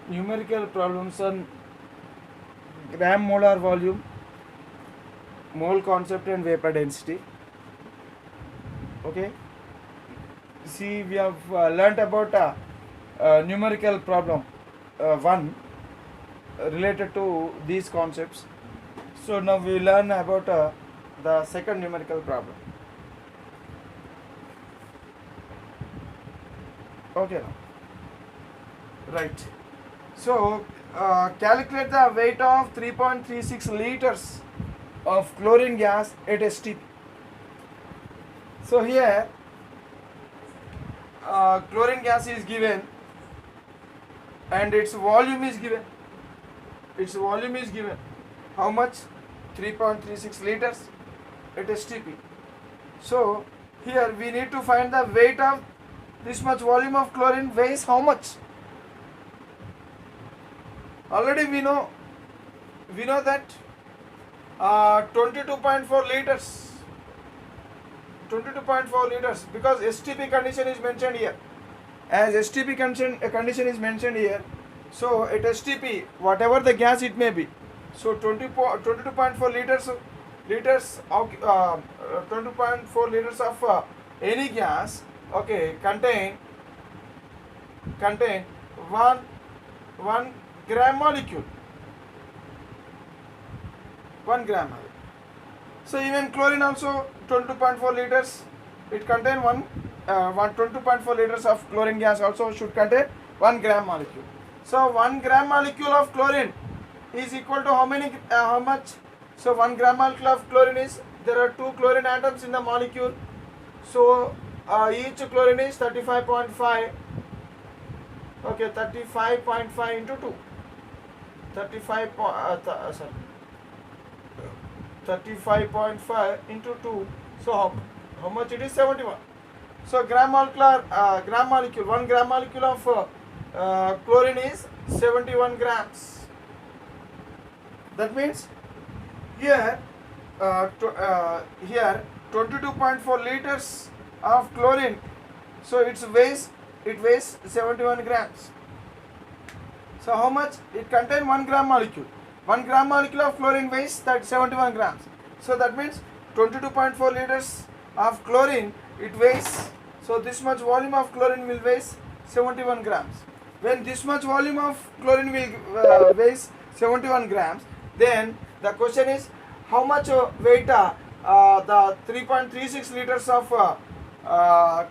numerical problems on gram molar volume, mole concept and vapor density. Okay, see, we have learnt about numerical problem 1 related to these concepts. So now we learn about the second numerical problem. Okay, right. So calculate the weight of 3.36 liters of chlorine gas at STP. So here chlorine gas is given and its volume is given. Its volume is given. How much? 3.36 liters at STP. So here we need to find the weight of this much volume of chlorine weighs how much? Already we know that 22.4 liters. 22.4 liters because STP condition is mentioned here. As STP condition is mentioned here, so at STP, whatever the gas it may be, so 22.4 liters of 22.4 liters of any gas, okay, contain one gram molecule. 1 gram molecule. So even chlorine also 22.4 liters, it contain 22.4 liters of chlorine gas also should contain 1 gram molecule. So 1 gram molecule of chlorine is equal to how much? So 1 gram molecule of chlorine is, there are 2 chlorine atoms in the molecule. So each chlorine is 35.5. Okay, 35.5 into 2. 35.5 into 2. So how much it is? 71. So 1 gram molecule of chlorine is 71 grams. That means here 22.4 liters of chlorine. So it weighs 71 grams. So how much? It contains 1 gram molecule. 1 gram molecule of chlorine weighs that 71 grams. So that means 22.4 liters of chlorine it weighs. So this much volume of chlorine will weigh 71 grams. When this much volume of chlorine will weighs 71 grams, then the question is how much weight the 3.36 liters of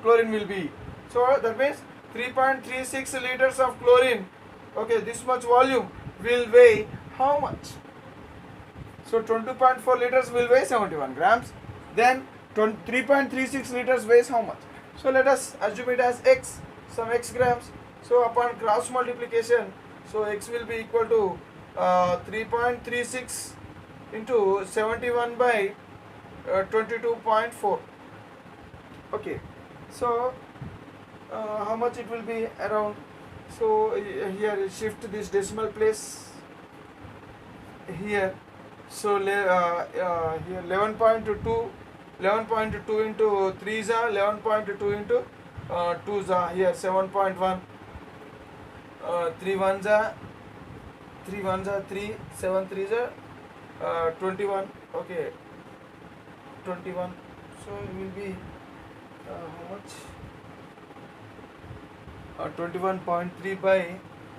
chlorine will be. So that means 3.36 liters of chlorine, okay, this much volume will weigh how much? So 20.4 liters will weigh 71 grams. Then 3.36 liters weighs how much? So let us assume it as x, some x grams. So upon cross multiplication, so x will be equal to 3.36 into 71 by 22.4. Okay, so how much it will be around? So here shift this decimal place here. So here 11.2 into 3 is 11.2 into 2 is here 7.1. 3 1s are 3, 7 3s are 21. Okay, 21. So it will be how much? 21.3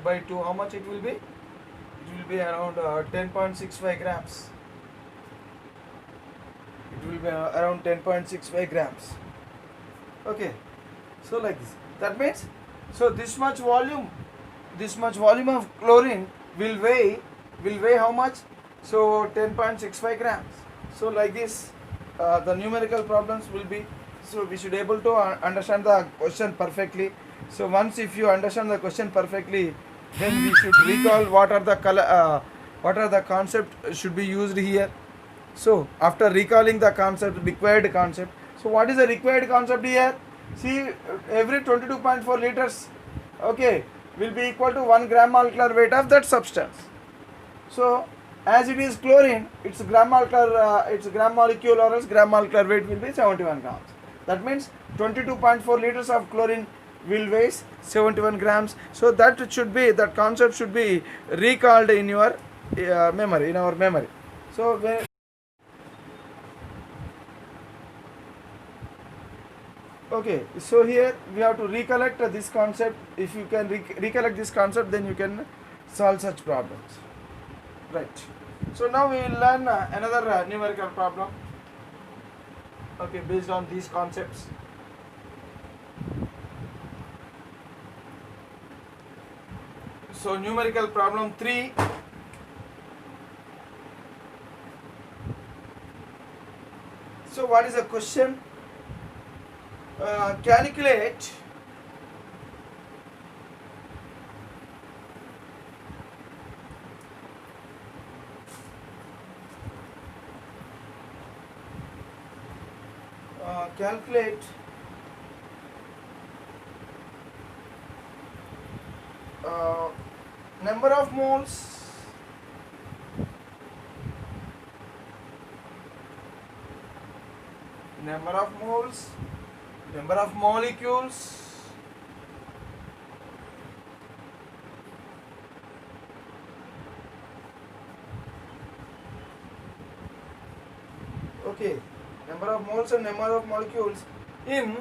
by 2. How much it will be? It will be around 10.65 grams. It will be around 10.65 grams. Okay, so like this. That means, so this much volume of chlorine will weigh how much? So 10.65 grams. So like this, the numerical problems will be. So we should able to understand the question perfectly. So once if you understand the question perfectly, then we should recall what are the concept should be used here. So after recalling the required concept, so what is the required concept here? See, every 22.4 liters, okay, will be equal to 1 gram molecular weight of that substance. So as it is chlorine, its gram molecule or else gram molecular weight will be 71 grams. That means 22.4 liters of chlorine will weigh 71 grams. So that concept should be recalled in your memory, in our memory. So when okay, so here we have to recollect this concept. If you can recollect this concept, then you can solve such problems, right? So now we will learn another numerical problem, okay, based on these concepts. So numerical problem 3. So what is the question? Calculate number of moles number of molecules okay, number of moles and number of molecules in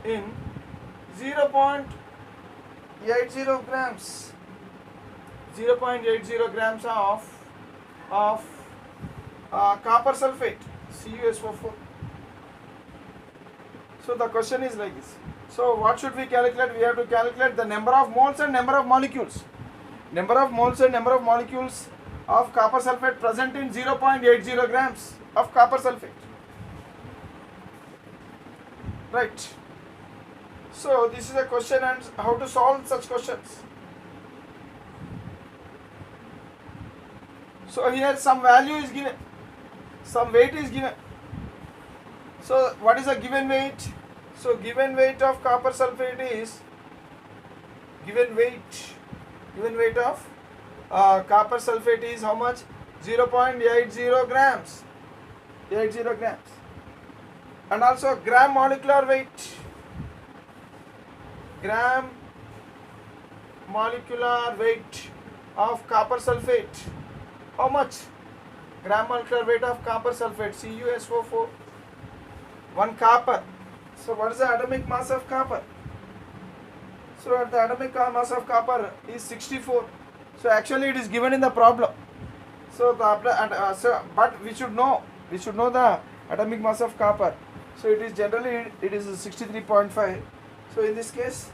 0.80 grams 0.80 grams of copper sulfate CuSO4. So the question is like this. So what should we calculate? We have to calculate the number of moles and number of molecules. Number of moles and number of molecules of copper sulfate present in 0.80 grams of copper sulfate. Right. So this is a question and how to solve such questions. So here some value is given, some weight is given. So what is the given weight? So given weight of copper sulfate is given weight of copper sulfate is how much? 0.80 grams. 80 grams. And also gram molecular weight. Gram molecular weight of copper sulfate. How much? Gram molecular weight of copper sulfate CuSO4. 1 copper. So what is the atomic mass of copper? So the atomic mass of copper is 64. So actually it is given in the problem. So but we should know the atomic mass of copper. So it is generally 63.5. So in this case,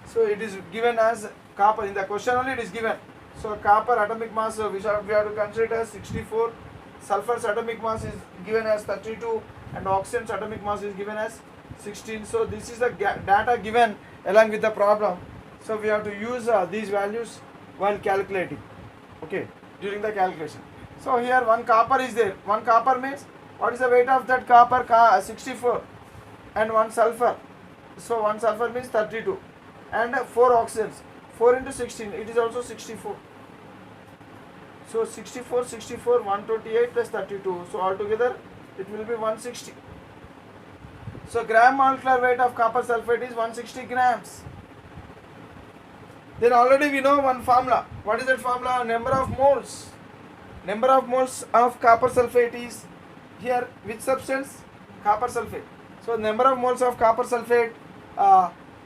so it is given as copper. In the question only it is given. So copper atomic mass we have to consider it as 64. Sulfur's atomic mass is given as 32 and oxygen's atomic mass is given as 16. So this is the data given along with the problem. So we have to use these values while calculating, okay, during the calculation. So here 1 copper is there. 1 copper means what is the weight of that copper? 64 and 1 sulfur. So 1 sulfur means 32 and 4 oxygens. 4 into 16, it is also 64. So 64, 128 plus 32. So altogether it will be 160. So gram molecular weight of copper sulfate is 160 grams. Then already we know one formula. What is that formula? Number of moles. Number of moles of copper sulfate is here which substance? Copper sulfate. So number of moles of copper sulfate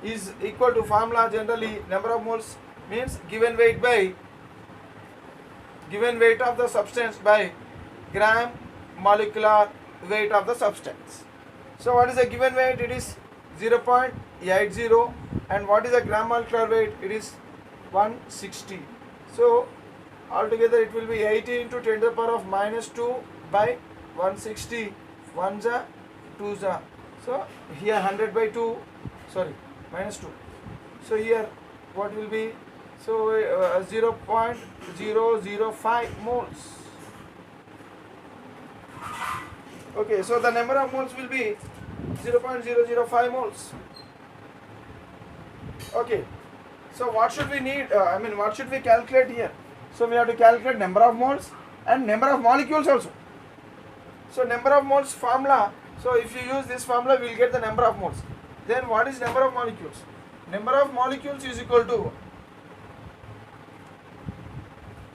is equal to formula generally number of moles means given weight of the substance by gram molecular weight of the substance. So what is the given weight? It is 0.80 and what is the gram molecular weight? It is 160. So altogether it will be 80 into 10 to the power of minus 2 by 160. 1 za 2 za. So here 100 by 2, sorry, minus 2. So here what will be? So 0.005 moles. Okay, so the number of moles will be 0.005 moles. Okay, so what should we need? What should we calculate here? So we have to calculate number of moles and number of molecules also. So number of moles formula. So if you use this formula, we will get the number of moles. Then what is number of molecules? number of molecules is equal to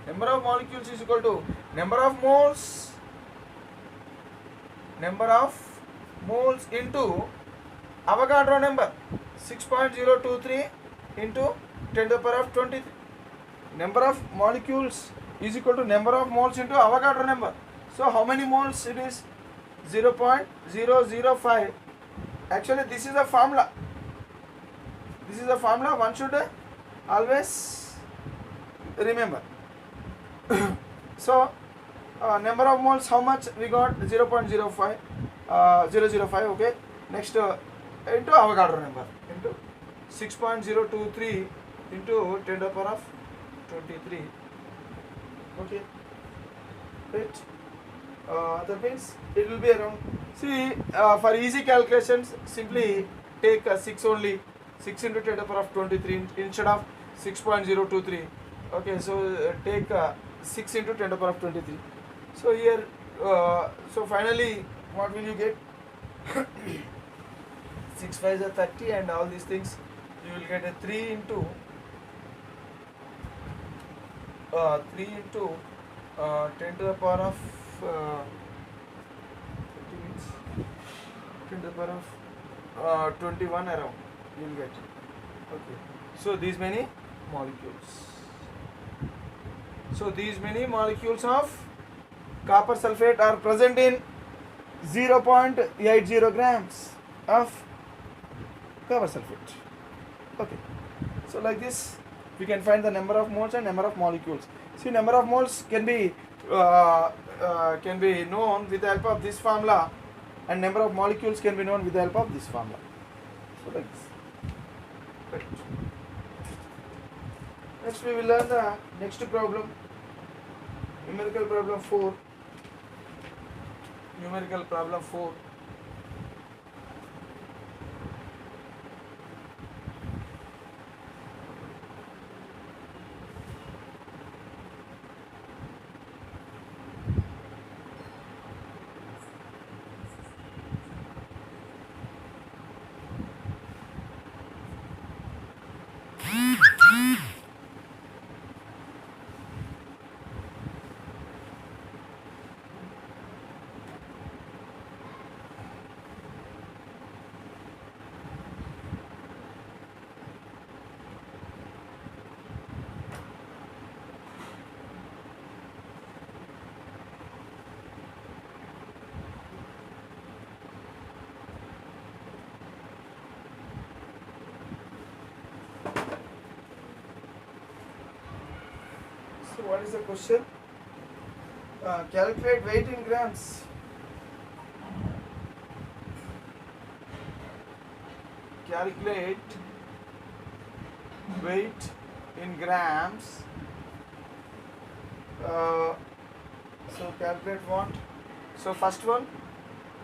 number of molecules is equal to number of moles into Avogadro number 6.023 into 10 to the power of 23. Number of molecules is equal to number of moles into Avogadro number. So how many moles it is? 0.005. Actually this is the formula. One should always remember. So number of moles, how much we got? 0.005. Okay. Next into Avogadro number into 6.023 into 10 to the power of 23. Okay. Right. That means it will be around. See, for easy calculations, simply take 6 only. 6 into 10 to the power of 23 instead of 6.023. Okay, so take 6 into 10 to the power of 23. So here, so finally, what will you get? 6 5s are 30, and all these things. You will get a 3 into 10 to the power of 10 to the power of 21 around. You will get. Okay. So these many molecules. So these many molecules of copper sulfate are present in 0.80 grams of copper sulfate. Okay. So like this, we can find the number of moles and number of molecules. See, number of moles can be known with the help of this formula, and number of molecules can be known with the help of this formula. So like this. Right. Next we will learn the next problem. Numerical problem 4. Numerical problem 4. So what is the question? Calculate weight in grams. Calculate weight in grams. So calculate what? So first one,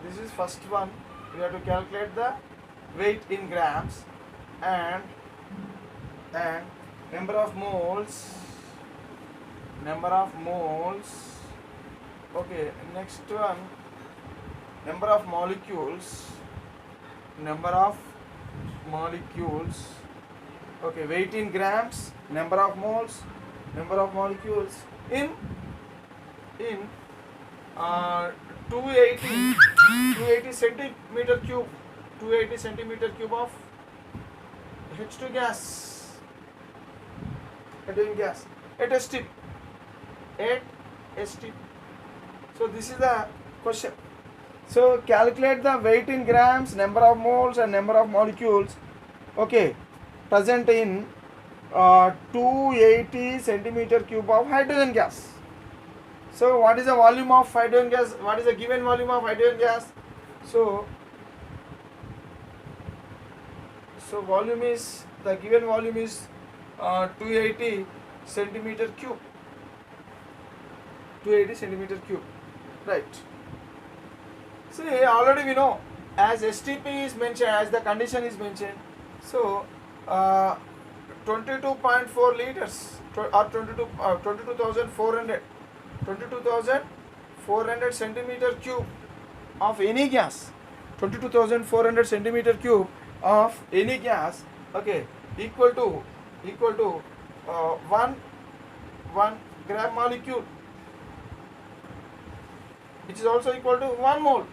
this is first one. We have to calculate the weight in grams and number of moles. Okay, next one, number of molecules. Okay, weight in grams, number of moles, number of molecules in 280 centimeter cube, 280 centimeter cube of H2 gas, hydrogen gas at S tip. So this is the question. So calculate the weight in grams, number of moles and number of molecules, okay, present in 280 centimeter cube of hydrogen gas. So what is the volume of hydrogen gas? What is the given volume of hydrogen gas? So volume is, the given volume is 280 centimeter cube. 280 centimeter cube, right? See, already we know, as STP is mentioned, as the condition is mentioned, so 22.4 liters or 22,400 centimeter cube of any gas, 22,400 centimeter cube of any gas, okay, equal to 1 gram molecule, which is also equal to 1 mole,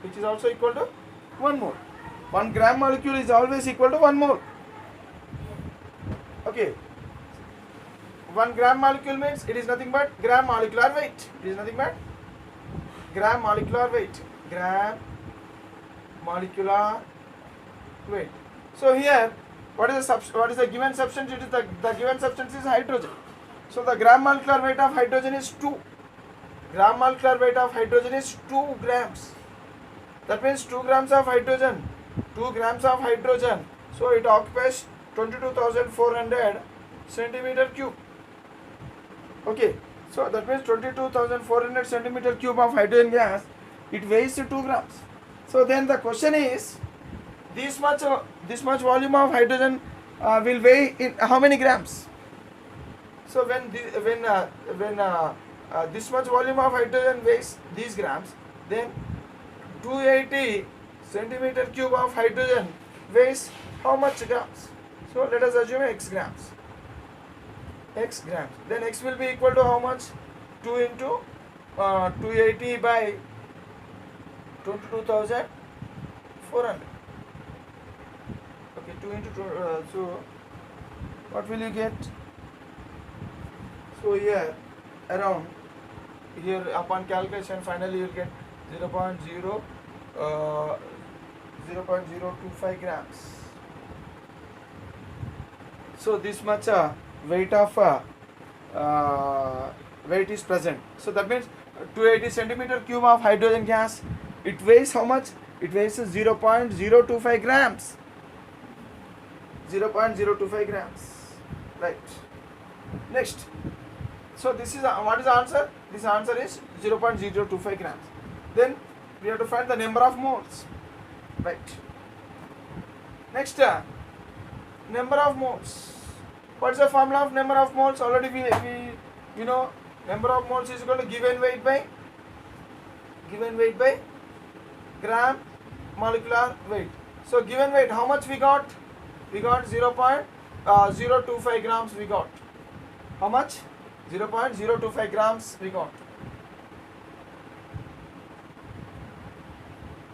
which is also equal to 1 mole. 1 gram molecule is always equal to 1 mole. Okay, 1 gram molecule means it is nothing but gram molecular weight. It is nothing but gram molecular weight. Gram molecular weight. So here, what is the given substance? It is the given substance is hydrogen. So the gram molecular weight of hydrogen is 2. Gram molecular weight of hydrogen is 2 grams. That means 2 grams of hydrogen. 2 grams of hydrogen. So it occupies 22,400 centimeter cube. Okay. So that means 22,400 centimeter cube of hydrogen gas. It weighs 2 grams. So then the question is, this much volume of hydrogen will weigh in how many grams? So when this much volume of hydrogen weighs these grams, then 280 centimeter cube of hydrogen weighs how much grams? So let us assume x grams. X grams. Then x will be equal to how much? 2 into 280 by 22,400. Okay, 2 into 2. So what will you get? So here around here upon calculation finally you will get 0.025 grams. So this much weight of weight is present. So that means 280 centimeter cube of hydrogen gas, it weighs how much? It weighs 0.025 grams. 0.025 grams. Right. Next. So this is what is the answer? This answer is 0.025 grams. Then we have to find the number of moles. Right. Next, number of moles. What is the formula of number of moles? Already we know number of moles is equal to given weight by gram molecular weight. So given weight, how much we got? We got 0.025 grams. We got how much? 0.025 grams. We got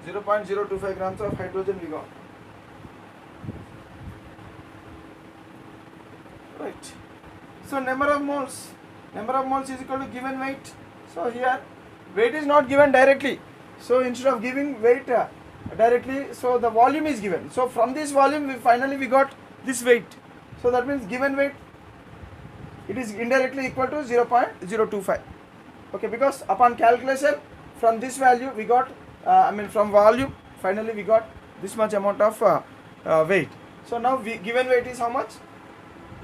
0.025 grams of hydrogen. We got. Right. So number of moles is equal to given weight. So here weight is not given directly. So instead of giving weight directly, so the volume is given. So from this volume we finally got this weight. So that means given weight, it is indirectly equal to 0.025. Okay, because upon calculation from this value we got from volume finally we got this much amount of weight. So now given weight is how much?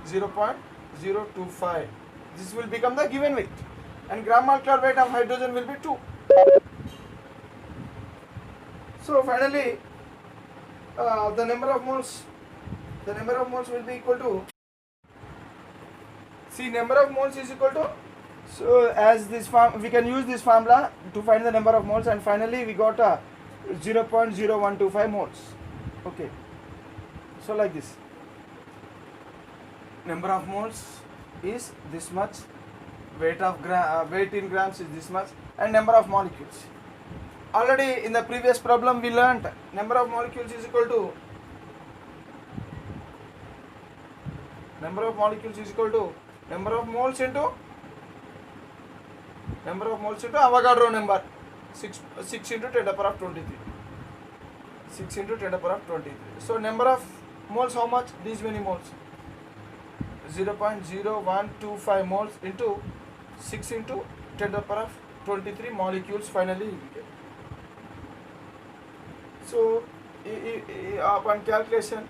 0.025. This will become the given weight, and gram molecular weight of hydrogen will be 2. So finally the number of moles will be equal to, see, number of moles is equal to, so as this we can use this formula to find the number of moles, and finally we got 0.0125 moles. Okay, so like this, number of moles is this much, weight in grams is this much, and number of molecules. Already in the previous problem we learnt number of molecules is equal to number of moles into Avogadro number, 6 into 10 to the power of 23. 6 into 10 to the power of 23. So number of moles, how much? These many moles. 0.0125 moles into 6 into 10 to the power of 23 molecules finally you get. So upon calculation,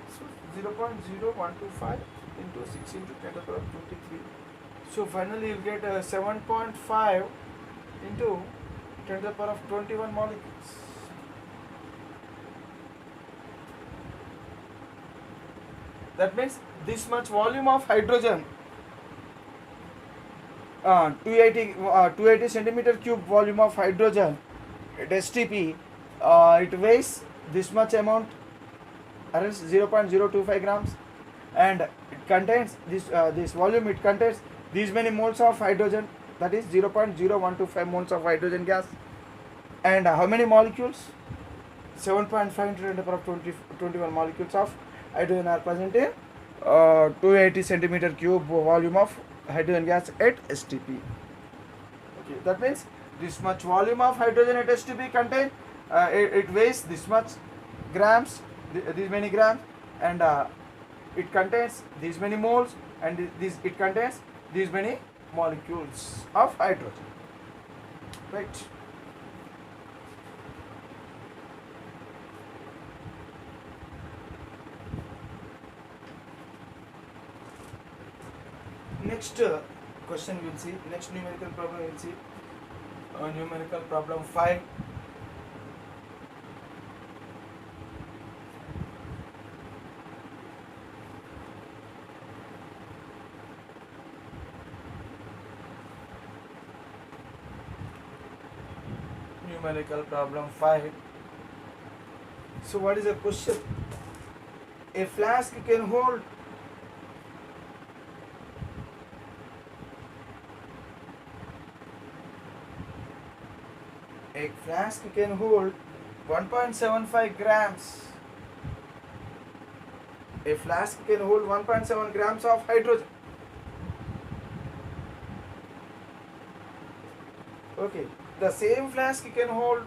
so 0.0125 into 6 into 10 to the power of 23. So finally you get 7.5 into 10 to the power of 21 molecules. That means this much volume of hydrogen, 280 centimeter cube volume of hydrogen at STP, it weighs this much amount or else 0.025 grams, and it contains this volume, it contains these many moles of hydrogen, that is 0.0125 moles of hydrogen gas. And how many molecules? 7.5 into 10 to the power of 21 molecules of hydrogen are present in 280 centimeter cube volume of hydrogen gas at STP. Okay, that means this much volume of hydrogen at STP contain it weighs this much grams, these many grams, and it contains these many moles, and it contains these many molecules of hydrogen, right? Next question we will see, next numerical problem we will see, numerical problem 5. Numerical problem 5. So what is the question? A flask can hold a flask can hold 1.75 grams. A flask can hold 1.7 grams of hydrogen. Okay, the same flask can hold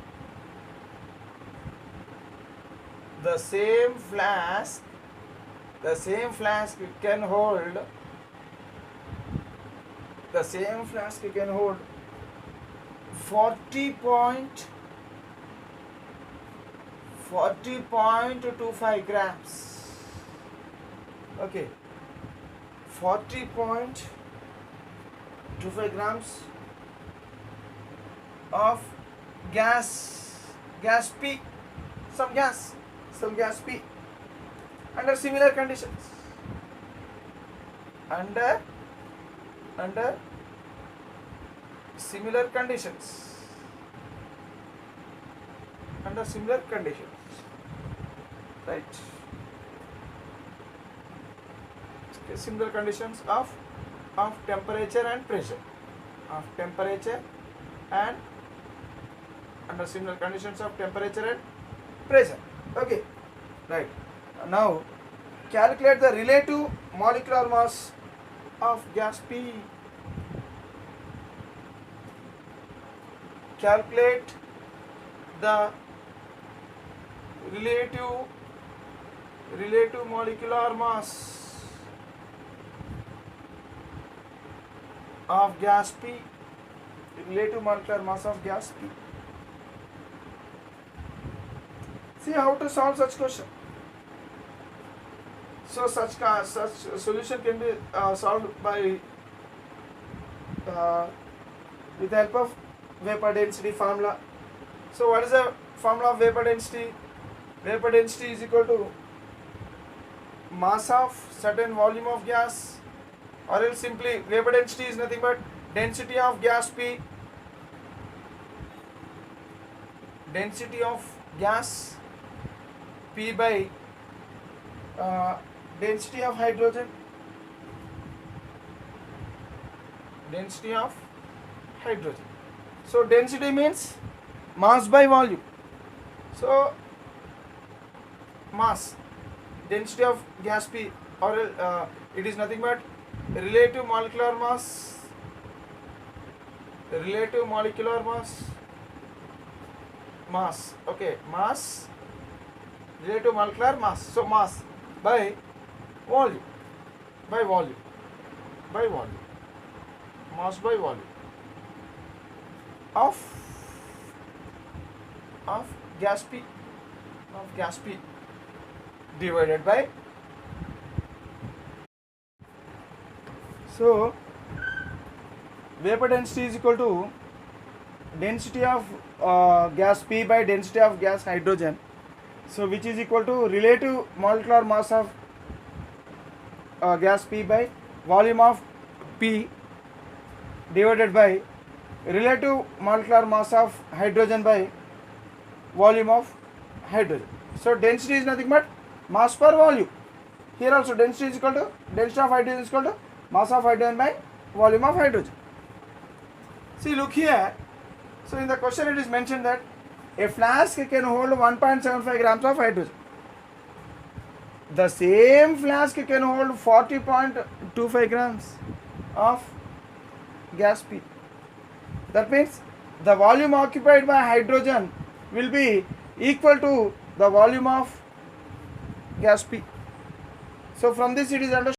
the same flask can hold 40.25 grams. Okay, 40.25 grams of gas P, some gas P, under similar conditions, under similar conditions, right? Okay, similar conditions of temperature and pressure, and under similar conditions of temperature and pressure. Okay, right. Now calculate the relative molecular mass of gas P. Calculate the relative molecular mass of gas P. Relative molecular mass of gas P. See how to solve such question. So such solution can be solved by with the help of vapor density formula. So what is the formula of vapor density? Vapor density is equal to mass of certain volume of gas, or else simply vapor density is nothing but density of gas P, density of gas P by density of hydrogen, So density means mass by volume. So mass, density of gas P, or it is nothing but relative molecular mass, okay, mass, relative molecular mass. So mass by volume, mass by volume of gas P, divided by, so vapor density is equal to density of gas P by density of gas hydrogen, so which is equal to relative molecular mass of gas P by volume of P divided by relative molecular mass of hydrogen by volume of hydrogen. So density is nothing but mass per volume. Here also density is equal to density of hydrogen is equal to mass of hydrogen by volume of hydrogen. See, look here. So in the question it is mentioned that a flask can hold 1.75 grams of hydrogen. The same flask can hold 40.25 grams of gas P. That means the volume occupied by hydrogen will be equal to the volume of gas P. So from this it is understood.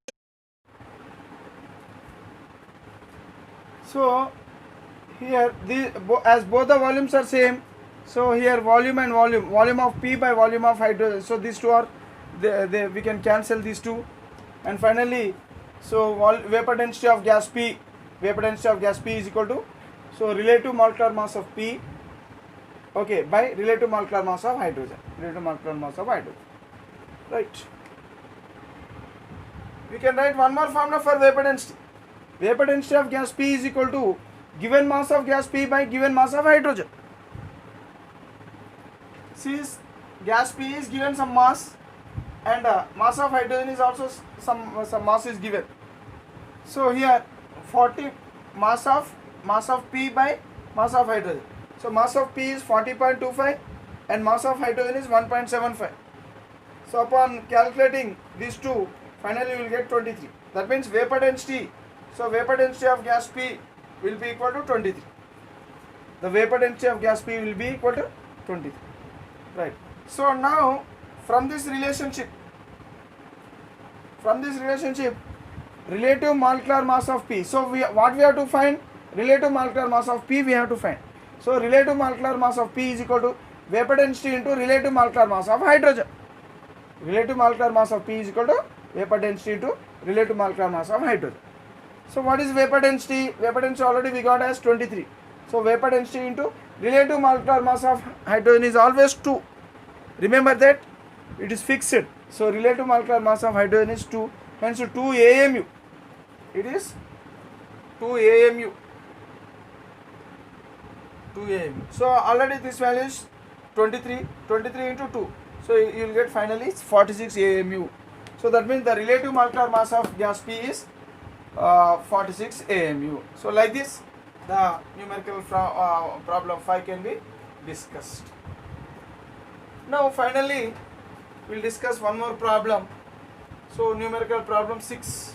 So here as both the volumes are same, so here volume and volume of P by volume of hydrogen, so these two are we can cancel these two, and finally so vapor density of gas P is equal to, so relative molecular mass of P, okay, by relative molecular mass of hydrogen, right. We can write one more formula for vapor density of gas P is equal to given mass of gas P by given mass of hydrogen. Since gas P is given some mass and mass of hydrogen is also some mass is given. So here 40 mass of P by mass of hydrogen. So mass of P is 40.25 and mass of hydrogen is 1.75. So upon calculating these two, finally you will get 23. That means vapor density. So vapor density of gas P will be equal to 23. The vapor density of gas P will be equal to 23. Right. So now from this relationship, relative molecular mass of P. So what we have to find? Relative molecular mass of P we have to find. So relative molecular mass of P is equal to vapor density into relative molecular mass of hydrogen. Relative molecular mass of P is equal to vapor density into relative molecular mass of hydrogen. So what is vapor density? Vapor density already we got as 23. So vapor density into relative molecular mass of hydrogen is always 2. Remember that it is fixed. So relative molecular mass of hydrogen is 2. Hence 2 AMU. It is 2 AMU. 2 AMU. So already this value is 23. 23 into 2. So you will get finally 46 AMU. So that means the relative molecular mass of gas P is 46 AMU. So like this the numerical problem 5 can be discussed. Now finally we will discuss one more problem. So numerical problem 6.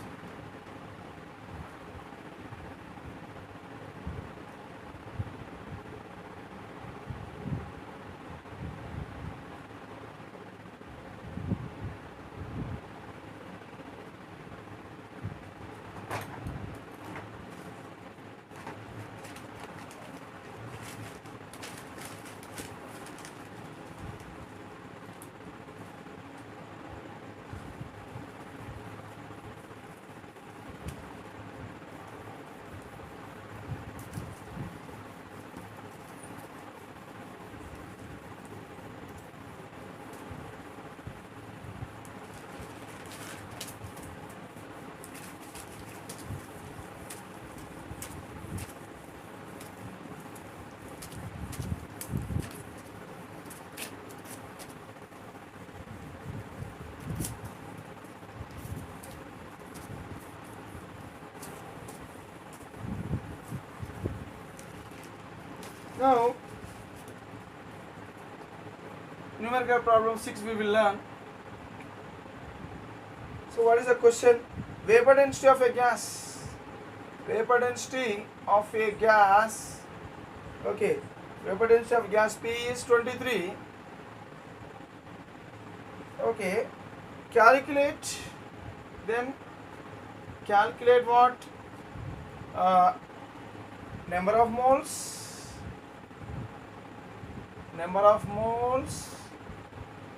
Now numerical problem 6 we will learn. So what is the question? Vapor density of a gas. Vapor density of a gas. Okay. Vapor density of gas P is 23. Okay. Calculate. Then calculate what? Number of moles.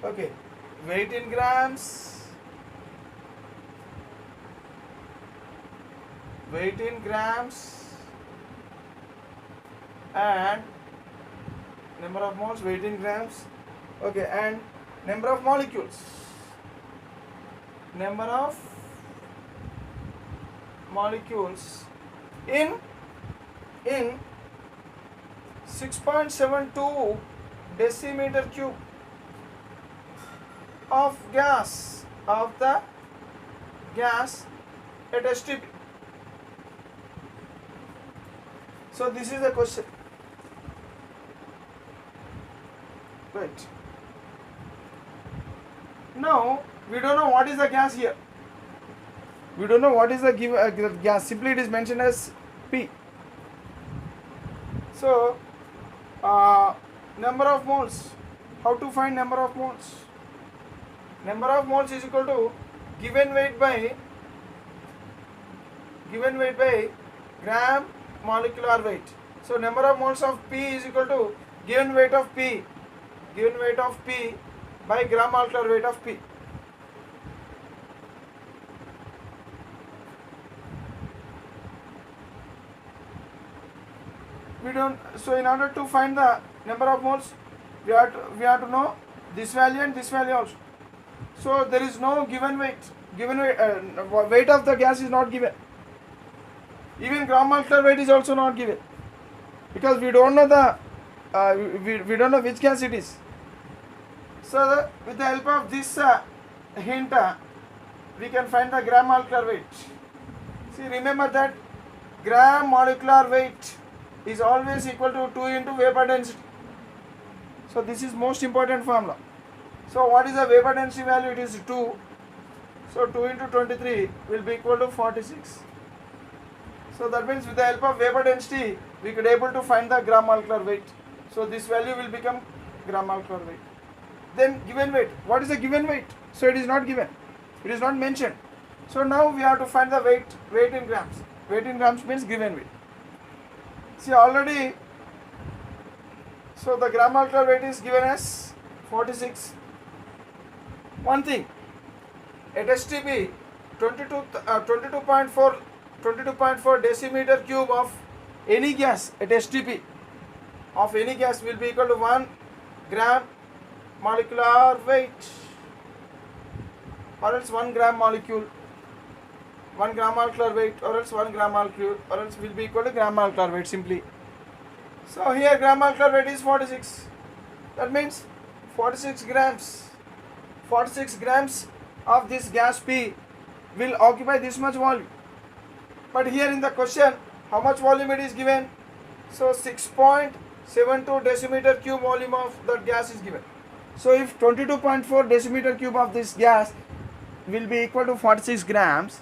Okay. Weight in grams. And number of moles, weight in grams. Okay, and number of molecules. In 6.72 decimeter cube of the gas at STP. So this is the question. Right. Now we don't know what is the gas here. We don't know what is the gas. Simply it is mentioned as P. So number of moles. How to find number of moles? Number of moles is equal to given weight by gram molecular weight. So number of moles of P is equal to given weight of P by gram molecular weight of P. So in order to find the number of moles, we have to know this value and this value also. So there is no given weight. Weight of the gas is not given. Even gram molecular weight is also not given, because we don't know we don't know which gas it is. So with the help of this hint, we can find the gram molecular weight. See, remember that gram molecular weight is always equal to 2 into vapor density. So this is most important formula. So what is the vapor density value? It is 2. So 2 into 23 will be equal to 46. So that means with the help of vapor density, we could able to find the gram molecular weight. So this value will become gram molecular weight. Then given weight. What is the given weight? So it is not given. It is not mentioned. So now we have to find the weight in grams. Weight in grams means given weight. See already, so the gram molecular weight is given as 46. One thing, at STP, 22.4 decimeter cube of any gas at STP of any gas will be equal to 1 gram molecular weight, or else 1 gram molecule, 1 gram molecular weight, or else 1 gram molecule, or else will be equal to gram molecular weight simply. So here gram molecular weight is 46. That means 46 grams. 46 grams of this gas P will occupy this much volume. But here in the question, how much volume it is given? So 6.72 decimeter cube volume of that gas is given. So if 22.4 decimeter cube of this gas will be equal to 46 grams,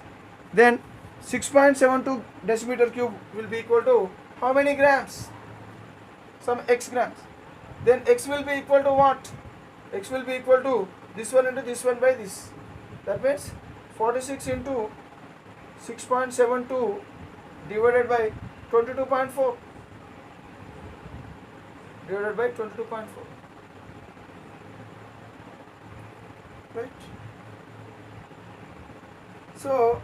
then 6.72 decimeter cube will be equal to how many grams? Some x grams. Then x will be equal to what? X will be equal to this one into this one by this. That means 46 into 6.72 divided by 22.4 divided by 22.4. Right? So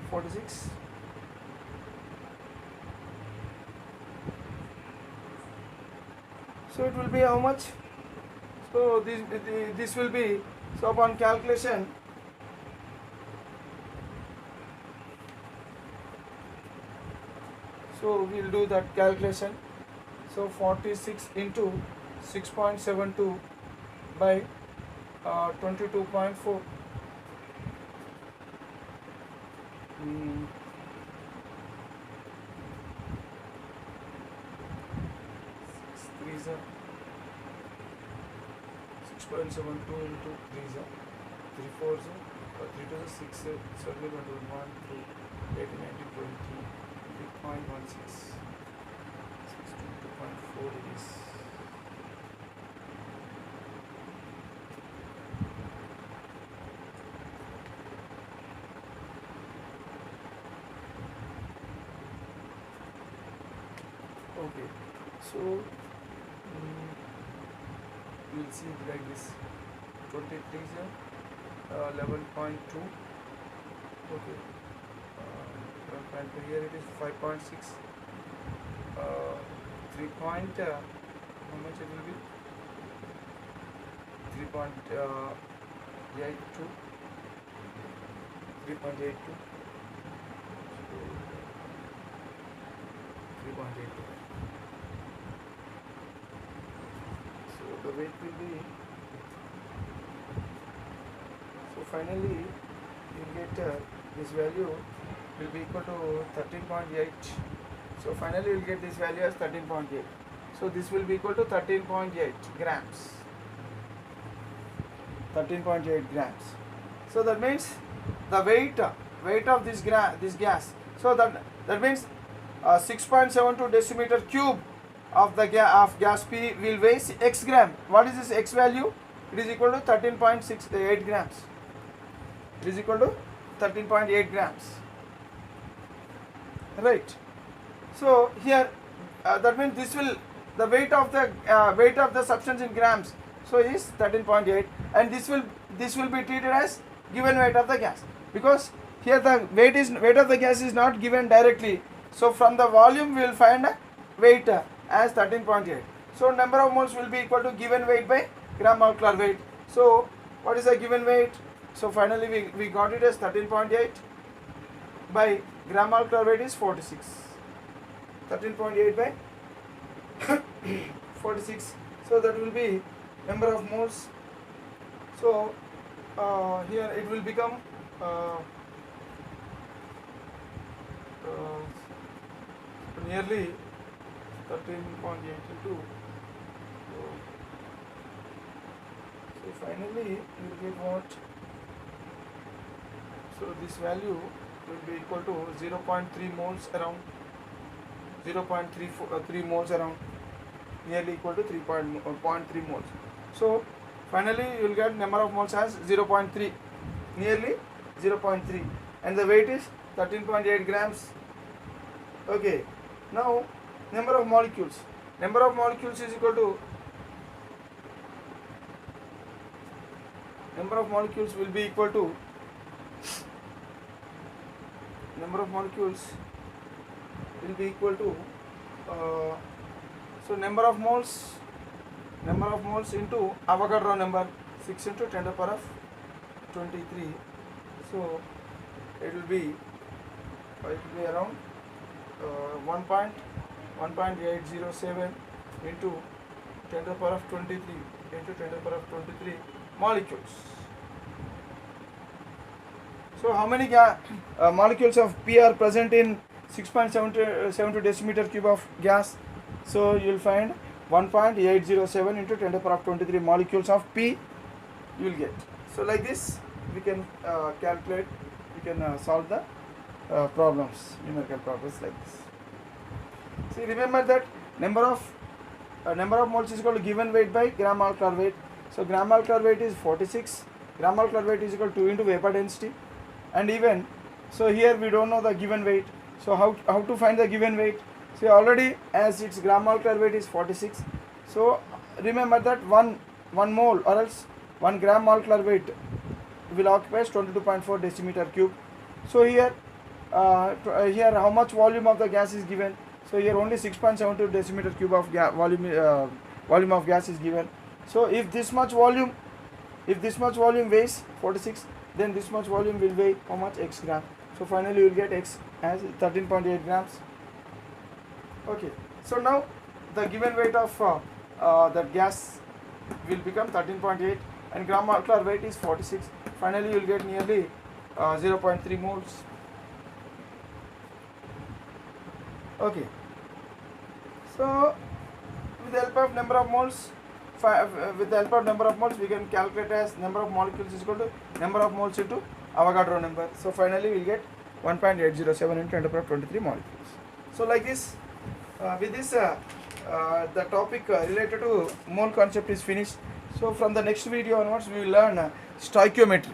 (46). So it will be how much? So this will be, so upon calculation, so we will do that calculation. So 46 into 6.72 by 22.4. 6.72 into 3 is 3 4 is 3 to 6 7 1 2 8 19 20 3.16 2.4 is okay. So we'll see it like this. 23 is 11.2. Okay. Here it is 5.6. 3 point. How much it will be? 3.82. 3.82. 3.82. the weight will be, so finally you get this value will be equal to 13.8. So finally you will get this value as 13.8. So this will be equal to 13.8 grams. 13.8 grams. So that means the weight of this gas. So that means 6.72 decimeter cube of the gas P will weigh x gram. What is this x value? It is equal to 13.68 grams. It is equal to 13.8 grams. Right. So here that means the weight of the substance in grams, so is 13.8, and this will be treated as given weight of the gas, because here the weight of the gas is not given directly. So from the volume we will find a weight as 13.8. So number of moles will be equal to given weight by gram molecular weight. So what is the given weight? So finally we got it as 13.8 by gram molecular weight is 46. 13.8 by 46. So that will be number of moles. So here it will become nearly 13.82. So finally you will get what? So this value will be equal to 0.3 moles around, 0.3 moles around, nearly equal to 3.3 moles. So finally you will get number of moles as 0.3, nearly 0.3, and the weight is 13.8 grams. Okay, now number of molecules is equal to, number of molecules will be equal to, number of molecules will be equal to so number of moles into Avogadro number, 6 into 10 to the power of 23. So it will be around 1.807 into 10 to the power of 23 into 10 to the power of 23 molecules. So how many molecules of P are present in 6.72 decimeter cube of gas? So you will find 1.807 into 10 to the power of 23 molecules of P you will get. So like this we can calculate, we can solve the problems, numerical problems like this. See, remember that number of moles is equal to given weight by gram molecular weight. So gram molecular weight is 46. Gram molecular weight is equal to 2 into vapor density. And even so here we don't know the given weight. So how to find the given weight? See, already as its gram molecular weight is 46. So remember that one mole or else 1 gram molecular weight will occupy 22.4 decimeter cube. So here how much volume of the gas is given? So here only 6.72 decimeter cube of volume of gas is given. So if this much volume weighs 46, then this much volume will weigh how much? X gram. So finally you will get X as 13.8 grams. Okay. So now the given weight of that gas will become 13.8 and gram molecular weight is 46. Finally you will get nearly 0.3 moles. Okay. So with the help of number of moles, we can calculate as number of molecules is equal to number of moles into Avogadro number. So finally we will get 1.807 into 10 to the power 23 molecules. So like this, with this the topic related to mole concept is finished. So from the next video onwards we will learn stoichiometry.